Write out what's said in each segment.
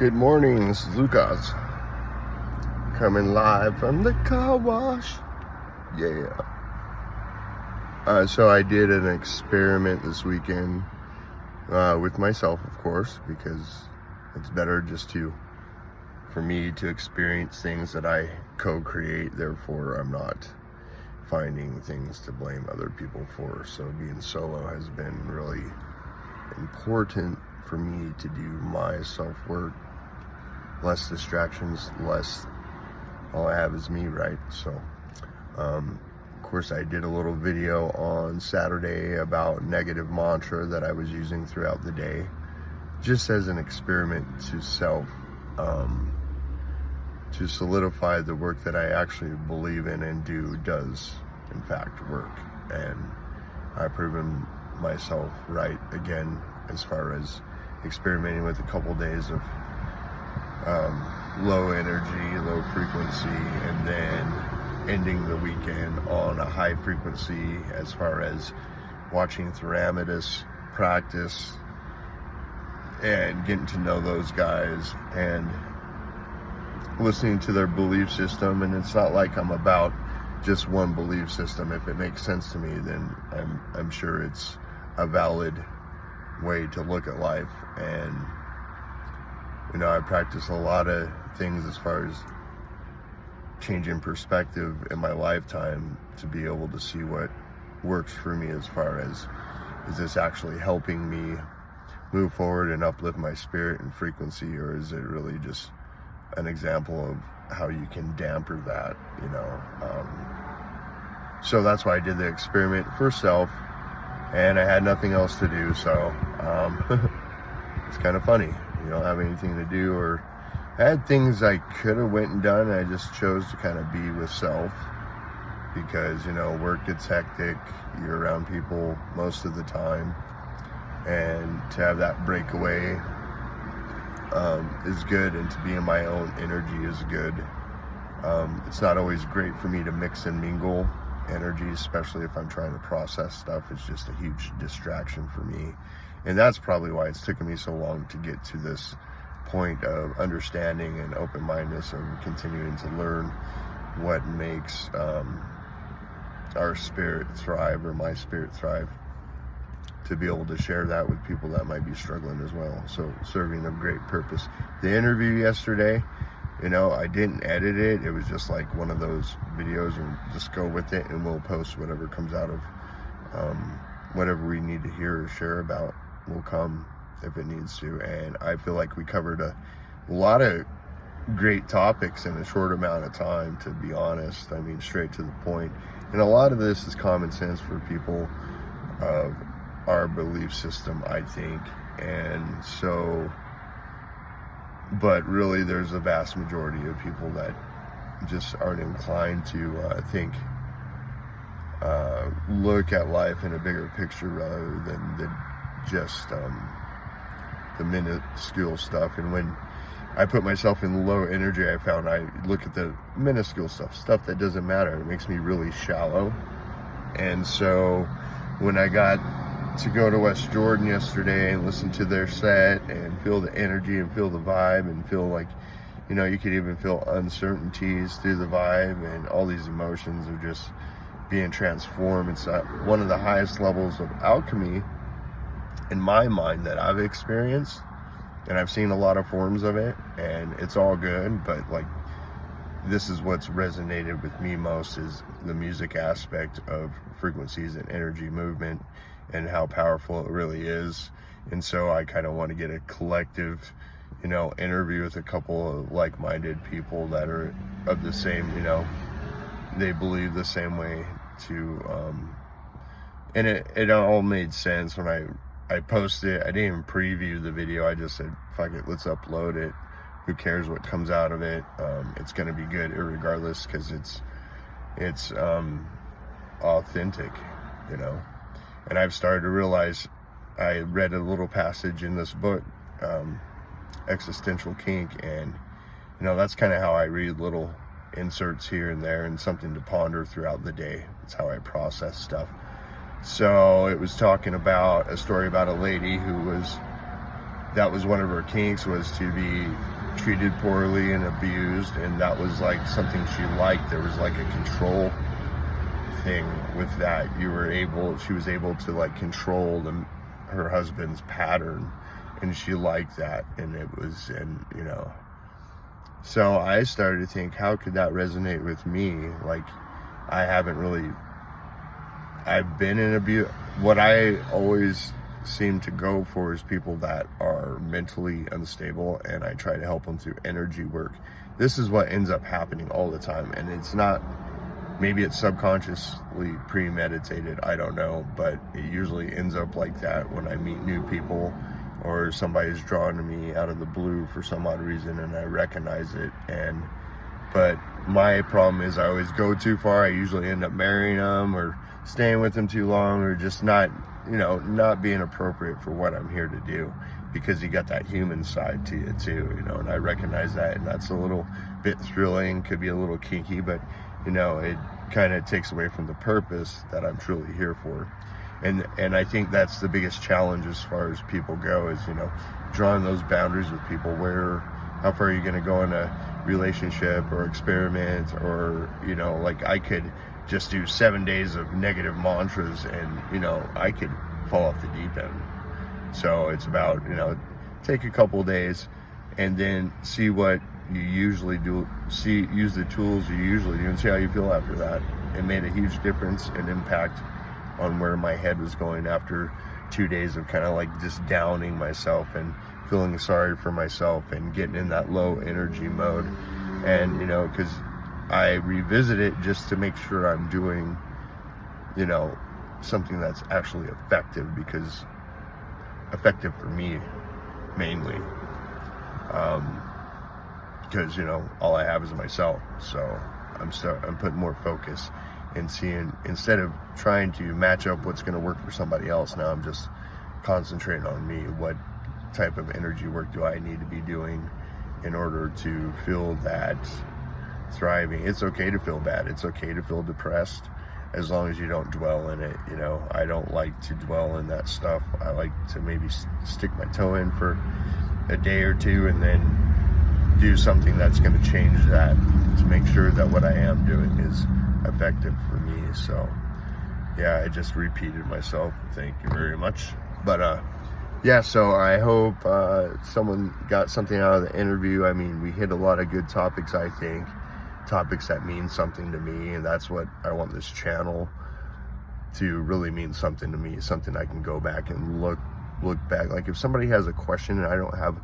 Good morning, this is Lucas, coming live from the car wash. Yeah. So I did an experiment this weekend with myself, of course, because it's better just for me to experience things that I co-create. Therefore, I'm not finding things to blame other people for. So being solo has been really important for me to do my self-work. Less distractions, less, all I have is me, right? So, of course, I did a little video on Saturday about negative mantra that I was using throughout the day, just as an experiment to to solidify the work that I actually believe in and do does, in fact, work. And I've proven myself right again as far as experimenting with a couple days of low energy, low frequency, and then ending the weekend on a high frequency as far as watching Theramitis practice and getting to know those guys and listening to their belief system. And it's not like I'm about just one belief system. If it makes sense to me, then I'm sure it's a valid way to look at life. And I practice a lot of things as far as changing perspective in my lifetime to be able to see what works for me as far as, is this actually helping me move forward and uplift my spirit and frequency, or is it really just an example of how you can damper that, So that's why I did the experiment for self, and I had nothing else to do, so it's kind of funny. You don't have anything to do, or I had things I could have went and done. I just chose to kind of be with self because, work gets hectic. You're around people most of the time. And to have that breakaway is good, and to be in my own energy is good. It's not always great for me to mix and mingle energy, especially if I'm trying to process stuff. It's just a huge distraction for me. And that's probably why it's taken me so long to get to this point of understanding and open-mindedness and continuing to learn what makes our spirit thrive, or my spirit thrive, to be able to share that with people that might be struggling as well. So serving a great purpose. The interview yesterday, I didn't edit it. It was just like one of those videos, and just go with it, and we'll post whatever comes out of whatever we need to hear or share about will come if it needs to. And I feel like we covered a lot of great topics in a short amount of time, to be honest. I mean, straight to the point. And a lot of this is common sense for people of our belief system, I think. And so, but really there's a vast majority of people that just aren't inclined to look at life in a bigger picture rather than just the minuscule stuff. And when I put myself in low energy, I found I look at the minuscule stuff that doesn't matter. It makes me really shallow. And so when I got to go to West Jordan yesterday and listen to their set and feel the energy and feel the vibe and feel like, you could even feel uncertainties through the vibe, and all these emotions of just being transformed. It's one of the highest levels of alchemy in my mind that I've experienced, and I've seen a lot of forms of it, and it's all good, but this is what's resonated with me most, is the music aspect of frequencies and energy movement and how powerful it really is. And so I kind of want to get a collective interview with a couple of like-minded people that are of the same, they believe the same way too. And it all made sense when I posted it. I didn't even preview the video. I just said, fuck it, let's upload it. Who cares what comes out of it? It's going to be good regardless, because it's authentic, And I've started to realize, I read a little passage in this book, Existential Kink, and that's kind of how I read little inserts here and there, and something to ponder throughout the day. That's how I process stuff. So it was talking about a story about a lady who was that was one of her kinks, was to be treated poorly and abused, and that was like something she liked. There was like a control thing with that. She was able to like control her husband's pattern, and she liked that. And so I started to think, how could that resonate with me? Like, I've been in abuse. What I always seem to go for is people that are mentally unstable, and I try to help them through energy work. This is what ends up happening all the time, and it's not, maybe it's subconsciously premeditated, I don't know, but it usually ends up like that when I meet new people, or somebody's drawn to me out of the blue for some odd reason, and I recognize it. But my problem is I always go too far. I usually end up marrying them or staying with them too long, or just not being appropriate for what I'm here to do, because you got that human side to you too, and I recognize that, and that's a little bit thrilling, could be a little kinky, but it kind of takes away from the purpose that I'm truly here for. And I think that's the biggest challenge as far as people go, is drawing those boundaries with people. How far are you going to go in a relationship or experiment, or like I could just do 7 days of negative mantras, and I could fall off the deep end. So it's about take a couple days and then see what you usually do, use the tools you usually do, and see how you feel after that. It made a huge difference and impact on where my head was going after 2 days of kind of like just downing myself and feeling sorry for myself and getting in that low energy mode. And because I revisit it just to make sure I'm doing something that's actually effective, because effective for me mainly, because all I have is myself. So I'm putting more focus and seeing, instead of trying to match up what's going to work for somebody else, now I'm just concentrating on me. What type of energy work do I need to be doing in order to feel that thriving? It's okay to feel bad. It's okay to feel depressed, as long as you don't dwell in it. I don't like to dwell in that stuff. I like to maybe stick my toe in for a day or two, and then do something that's going to change that, to make sure that what I am doing is effective for me. So yeah, I just repeated myself. Thank you very much. But yeah, so I hope someone got something out of the interview. I mean, we hit a lot of good topics, I think, topics that mean something to me, and that's what I want this channel to really mean something to me, something I can go back and look back. Like if somebody has a question and I don't have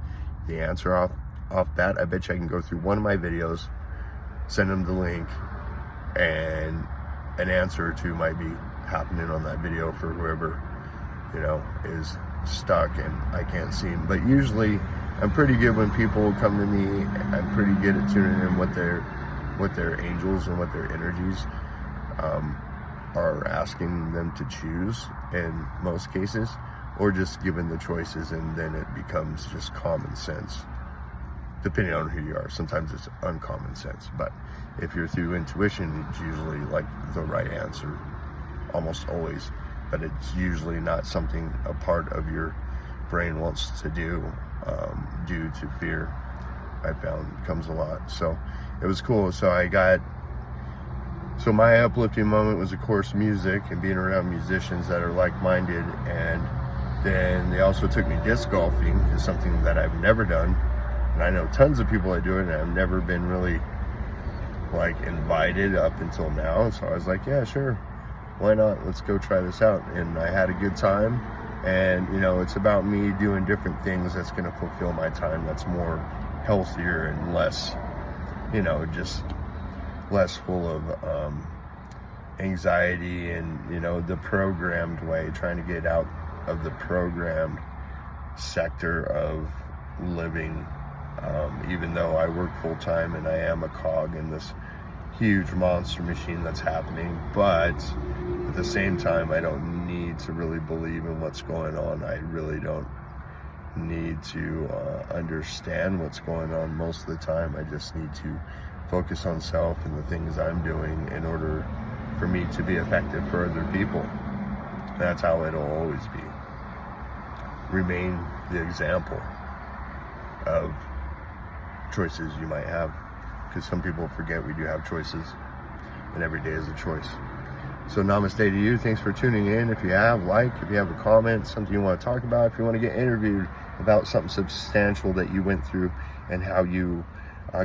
the answer off bat, I bet you I can go through one of my videos, send them the link, and an answer or two might be happening on that video for whoever is stuck and I can't see them. But usually I'm pretty good when people come to me. I'm pretty good at tuning in what their angels and what their energies are asking them to choose in most cases, or just given the choices, and then it becomes just common sense, depending on who you are. Sometimes it's uncommon sense, but if you're through intuition, it's usually like the right answer, almost always. But it's usually not something a part of your brain wants to do, due to fear. I found comes a lot. So it was cool. So my uplifting moment was, of course, music and being around musicians that are like-minded. And then they also took me disc golfing, is something that I've never done. And I know tons of people that do it, and I've never been really like invited up until now. So I was like, yeah, sure, why not? Let's go try this out. And I had a good time. And it's about me doing different things that's going to fulfill my time, that's more healthier and less, just less full of anxiety and the programmed way, trying to get out of the programmed sector of living. Even though I work full-time and I am a cog in this huge monster machine that's happening, but at the same time, I don't need to really believe in what's going on. I really don't need to understand what's going on most of the time. I just need to focus on self and the things I'm doing in order for me to be effective for other people. That's how it'll always be. Remain the example. of choices you might have, because some people forget we do have choices, and every day is a choice. So namaste to you. Thanks for tuning in. If you have if you have a comment, something you want to talk about, if you want to get interviewed about something substantial that you went through and how you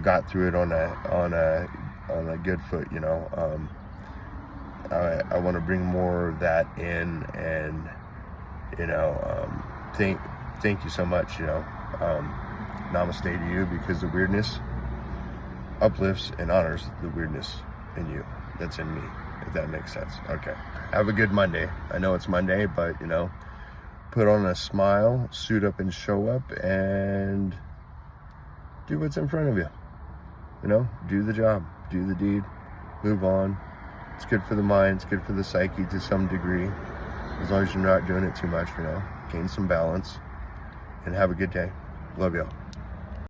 got through it on a good foot, you know, I want to bring more of that in, and you know, thank you so much, you know. Namaste to you, because the weirdness uplifts and honors the weirdness in you that's in me, if that makes sense. Okay, have a good Monday. I know it's Monday, but you know, put on a smile, suit up and show up, and do what's in front of you. You know, do the job, do the deed, move on. It's good for the mind, it's good for the psyche to some degree, as long as you're not doing it too much, you know. Gain some balance, and have a good day. Love y'all.